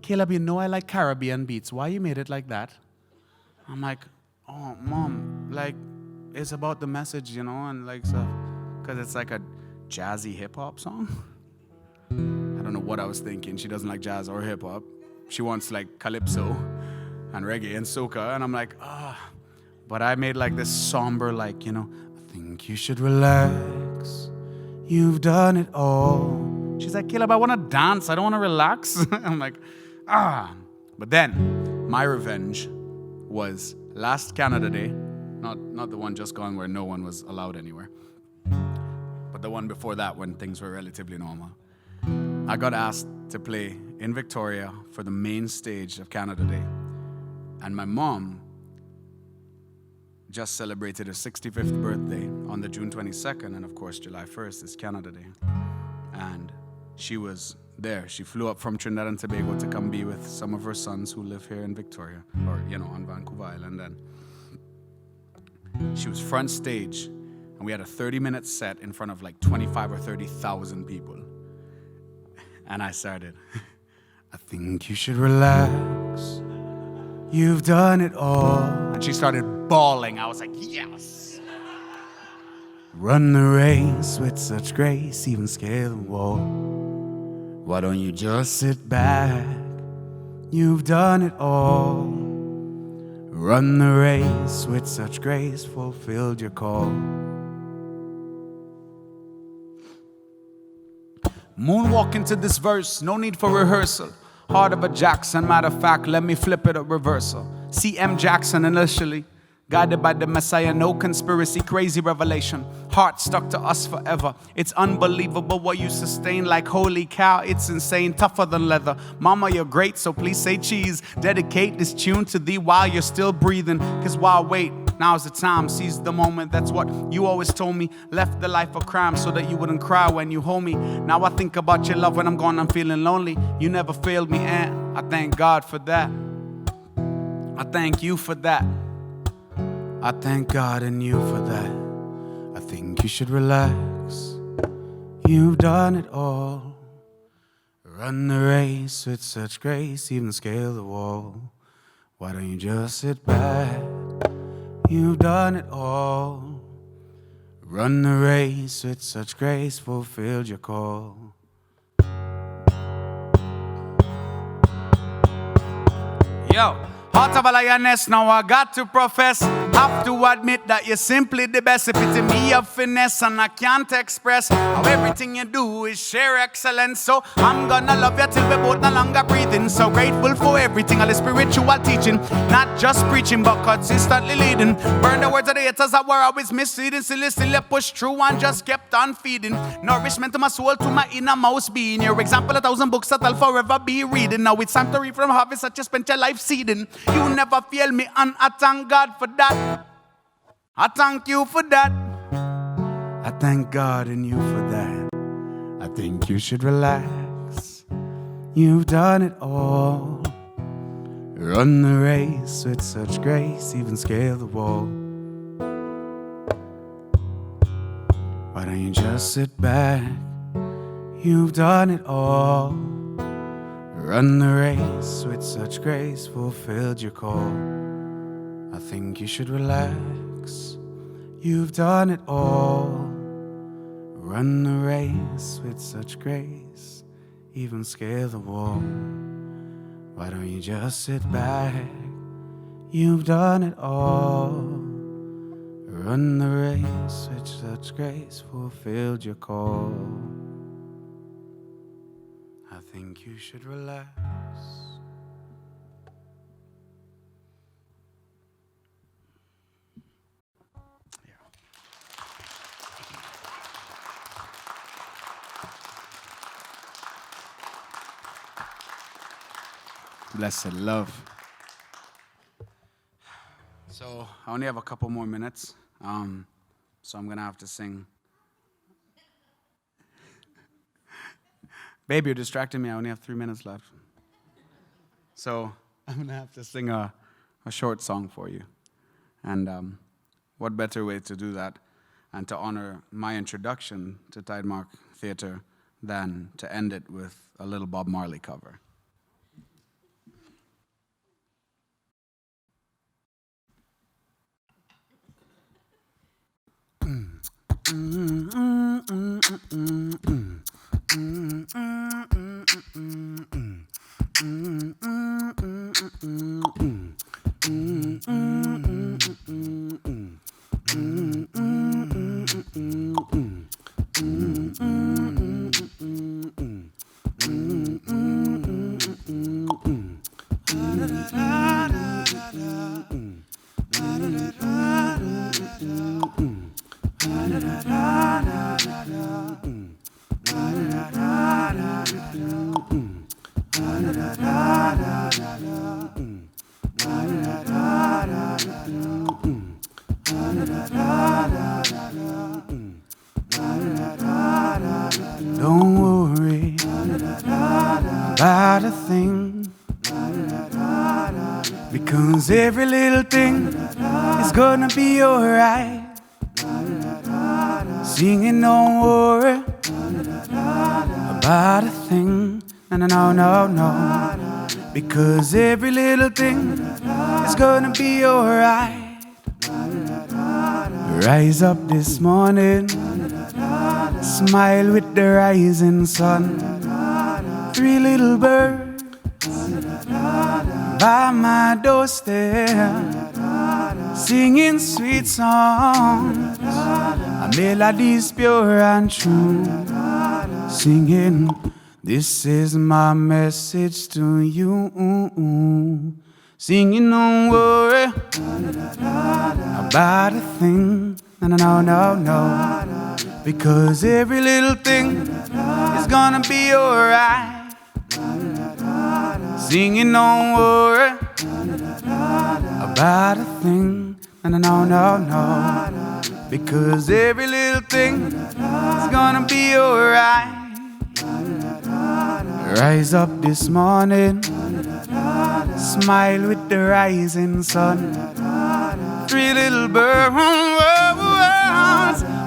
Caleb, you know I like Caribbean beats. Why you made it like that? I'm like, oh, Mom, like, it's about the message, you know, and like, so, because it's like a jazzy hip-hop song. I don't know what I was thinking. She doesn't like jazz or hip-hop. She wants, like, calypso and reggae and soca, and I'm like, But I made, like, this somber, like, you know, I think you should relax. You've done it all. She's like, Caleb, I want to dance. I don't want to relax. I'm like, But then, my revenge was last Canada Day, not the one just gone where no one was allowed anywhere, but the one before that when things were relatively normal. I got asked to play in Victoria for the main stage of Canada Day. And my mom just celebrated her 65th birthday on the June 22nd, and of course July 1st is Canada Day. And she was there. She flew up from Trinidad and Tobago to come be with some of her sons who live here in Victoria, or, you know, on Vancouver Island. And she was front stage, and we had a 30-minute set in front of like 25 or 30,000 people. And I started, I think you should relax. You've done it all. And she started bawling. I was like, yes. Run the race with such grace, even scale the wall. Why don't you just sit back? You've done it all. Run the race with such grace, fulfilled your call. Moonwalk into this verse, no need for rehearsal. Heart of a Jackson, matter of fact, let me flip it a reversal. C.M. Jackson initially. Guided by the Messiah, no conspiracy, crazy revelation. Hart stuck to us forever. It's unbelievable what you sustain, like holy cow, it's insane, tougher than leather. Mama, you're great, so please say cheese. Dedicate this tune to thee while you're still breathing. Cause while wait, now's the time, seize the moment. That's what you always told me. Left the life of crime so that you wouldn't cry when you hold me. Now I think about your love when I'm gone, I'm feeling lonely. You never failed me, and I thank God for that. I thank you for that. I thank God and you for that. I think you should relax. You've done it all. Run the race with such grace, even scale the wall. Why don't you just sit back? You've done it all. Run the race with such grace, fulfilled your call. Yo, heart of a lioness, now I got to profess. Have to admit that you're simply the best. Epitome of finesse, and I can't express how everything you do is sheer excellence. So I'm gonna love you till we're both no longer breathing. So grateful for everything, all the spiritual teaching. Not just preaching, but consistently leading. Burn the words of the haters that were always misleading. Still you pushed through and just kept on feeding. Nourishment to my soul, to my innermost being. Your example, 1,000 books that I'll forever be reading. Now it's time to read from harvest that you spent your life seeding. You never fail me, and I thank God for that. I thank you for that. I thank God and you for that. I think you should relax. You've done it all. Run the race with such grace, even scale the wall. Why don't you just sit back? You've done it all. Run the race with such grace, fulfilled your call. I think you should relax. You've done it all. Run the race with such grace, even scale the wall. Why don't you just sit back? You've done it all. Run the race with such grace, fulfilled your call. I think you should relax. Blessed love. So I only have a couple more minutes, so I'm gonna have to sing. Baby, you're distracting me. I only have 3 minutes left. So I'm gonna have to sing a short song for you. And what better way to do that and to honor my introduction to Tidemark Theatre than to end it with a little Bob Marley cover. Don't worry about a thing, because every little thing is gonna be alright. Singing, don't worry about a thing, no, because every little thing is gonna be alright. Rise up this morning, smile with the rising sun. 3 little birds by my doorstep, singing sweet songs, a melodies pure and true, singing, this is my message to you. Singing, don't worry about a thing. No, no, no, no, no. Because every little thing is gonna be alright. Singing, don't worry about a thing. No, no, no, no, no. Because every little thing is gonna be alright. Rise up this morning, smile with the rising sun. Three little birds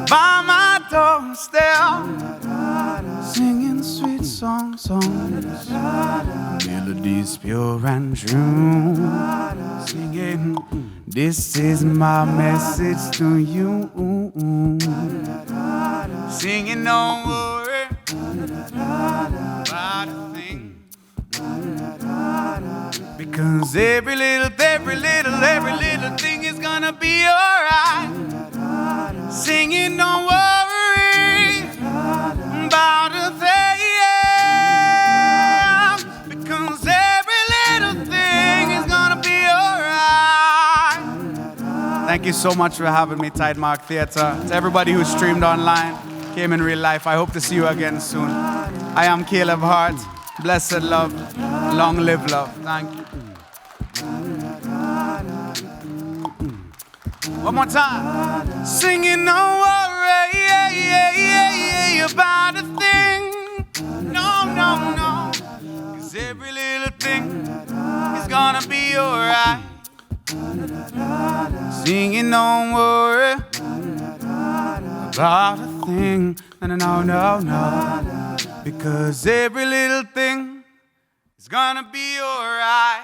by my doorstep, singing sweet songs, melodies pure and true. Singing, this is my message to you. Singing, don't worry about a thing. Because every little thing is gonna be alright. Singing, don't worry about a thing. Because every little thing is gonna be alright. Thank you so much for having me, Tidemark Theatre. To everybody who streamed online, came in real life, I hope to see you again soon. I am Caleb Hart. Blessed love. Long live love. Thank you. One more time. Singing, don't worry about a thing. No, no, no. 'Cause every little thing is gonna be alright. Singing, don't worry about a thing. No, no, no, no. Because every little thing is gonna be alright.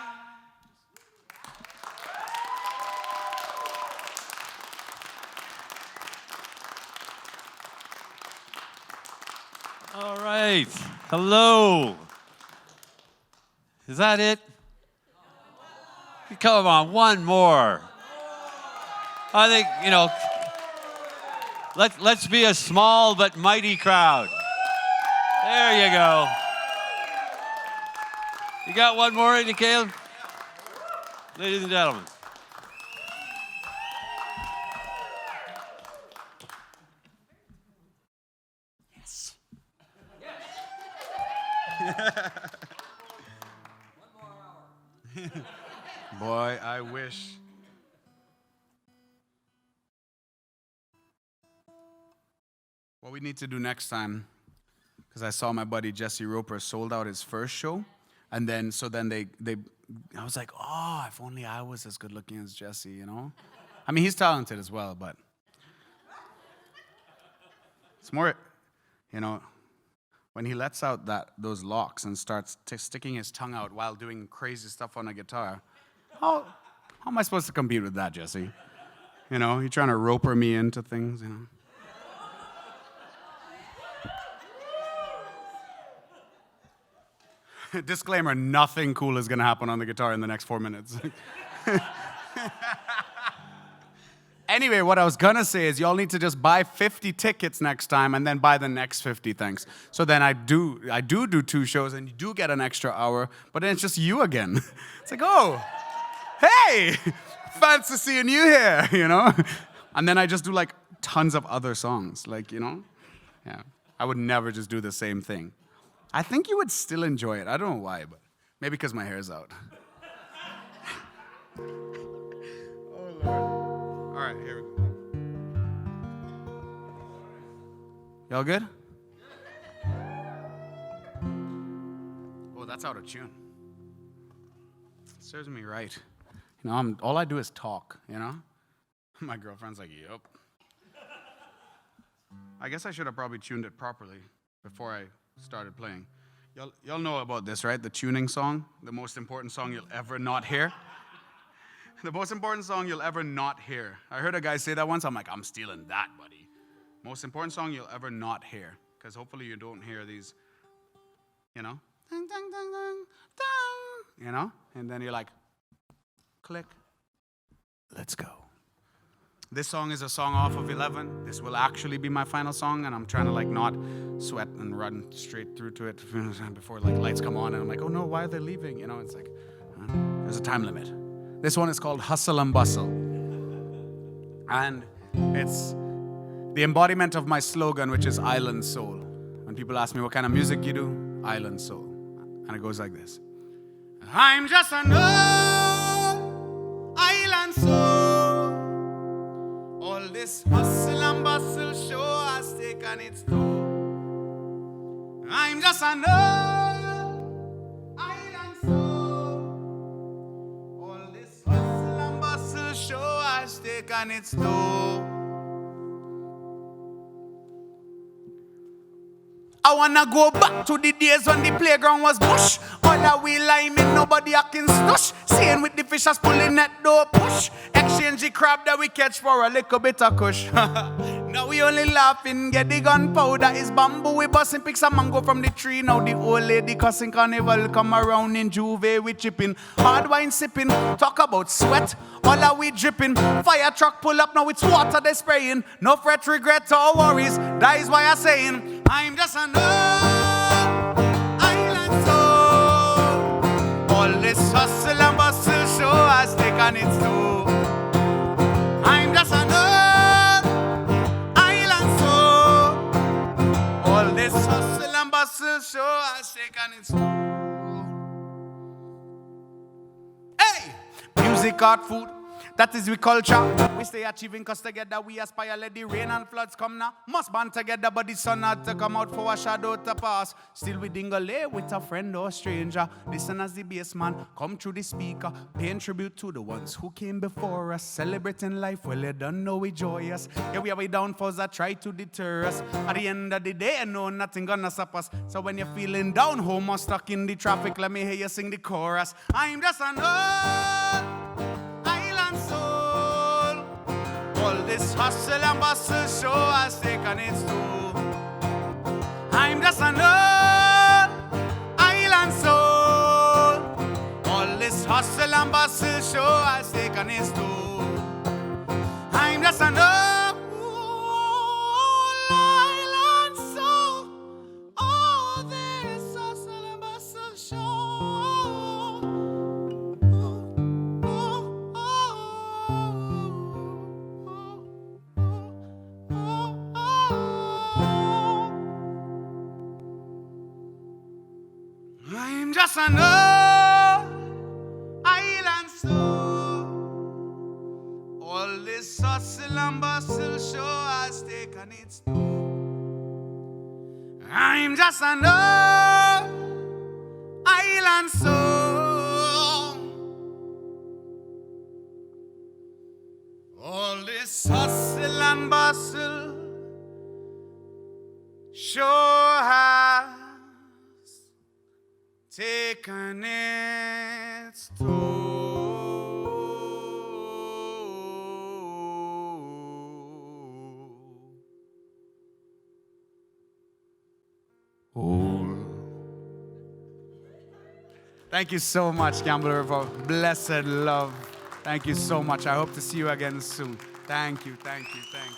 All right. Hello. Is that it? Come on, one more. I think, let's be a small but mighty crowd. There you go. You got one more in you, Caleb? Ladies and gentlemen. Yes. Boy, I wish. What we need to do next time, because I saw my buddy Jesse Roper sold out his first show, and then I was like, oh, if only I was as good looking as Jesse, I mean, he's talented as well, but it's more, when he lets out those locks and starts sticking his tongue out while doing crazy stuff on a guitar, how am I supposed to compete with that, Jesse? You're trying to roper me into things, Disclaimer, nothing cool is going to happen on the guitar in the next 4 minutes. Anyway, what I was going to say is y'all need to just buy 50 tickets next time and then buy the next 50, thanks. So then I do 2 shows and you do get an extra hour, but then it's just you again. It's like, oh, hey, fancy seeing you here, And then I just do like tons of other songs, yeah. I would never just do the same thing. I think you would still enjoy it. I don't know why, but maybe because my hair's out. Oh, Lord. All right, here we go. Y'all good? Oh, that's out of tune. Serves me right. All I do is talk, My girlfriend's like, yep. I guess I should have probably tuned it properly before I started playing. Y'all know about this, right? The tuning song, the most important song you'll ever not hear. The most important song you'll ever not hear. I heard a guy say that once. I'm like, I'm stealing that, buddy. Most important song you'll ever not hear. Because hopefully you don't hear these, Ding, ding, ding, ding, ding. And then you're like, click. Let's go. This song is a song off of 11. This will actually be my final song, and I'm trying to not sweat and run straight through to it before lights come on, and I'm like, oh no, why are they leaving? It's like, there's a time limit. This one is called Hustle and Bustle. And it's the embodiment of my slogan, which is Island Soul. When people ask me what kind of music you do, Island Soul. And it goes like this. I'm just an old island soul. All this hustle and bustle show has taken its toll. I'm just an old island soul. All this hustle and bustle show has taken its toll. I wanna go back to the days when the playground was bush. All that we liming, nobody acting stush. Seeing with the fishers pulling that door push. Exchange the crab that we catch for a little bit of kush. Now we only laughing, get the gunpowder. Is bamboo, we busting, pick some mango from the tree. Now the old lady cussing carnival come around in Juve, we chipping. Hard wine sipping, talk about sweat. All that we dripping. Fire truck pull up, now it's water they spraying. No fret, regret or worries, that is why I'm saying I'm just an old island soul. All this hustle and bustle show has taken its toll. I'm just an old island soul. All this hustle and bustle show has taken its toll. Hey! Music, art, food. That is we culture. We stay achieving cause together we aspire. Let the rain and floods come now. Must band together but the sun had to come out for a shadow to pass. Still we dingle with a friend or stranger. Listen as the bass man come through the speaker. Paying tribute to the ones who came before us. Celebrating life, well you don't know we joyous. Yeah, we are way downfalls that try to deter us. At the end of the day, I know nothing gonna stop us. So when you're feeling down home or stuck in the traffic, let me hear you sing the chorus. I'm just an old island soul. All this hustle and bustle show has taken its toll. I'm just an old island soul. All this hustle and bustle show has taken its toll. I'm just an old island soul. All this hustle and bustle show. I'm just an old island soul. All this hustle and bustle show has taken its toll. I'm just an old island soul. All this hustle and bustle show has taken its toll. Thank you so much, Campbell, for blessed love. Thank you so much. I hope to see you again soon. Thank you, thank you, thank you.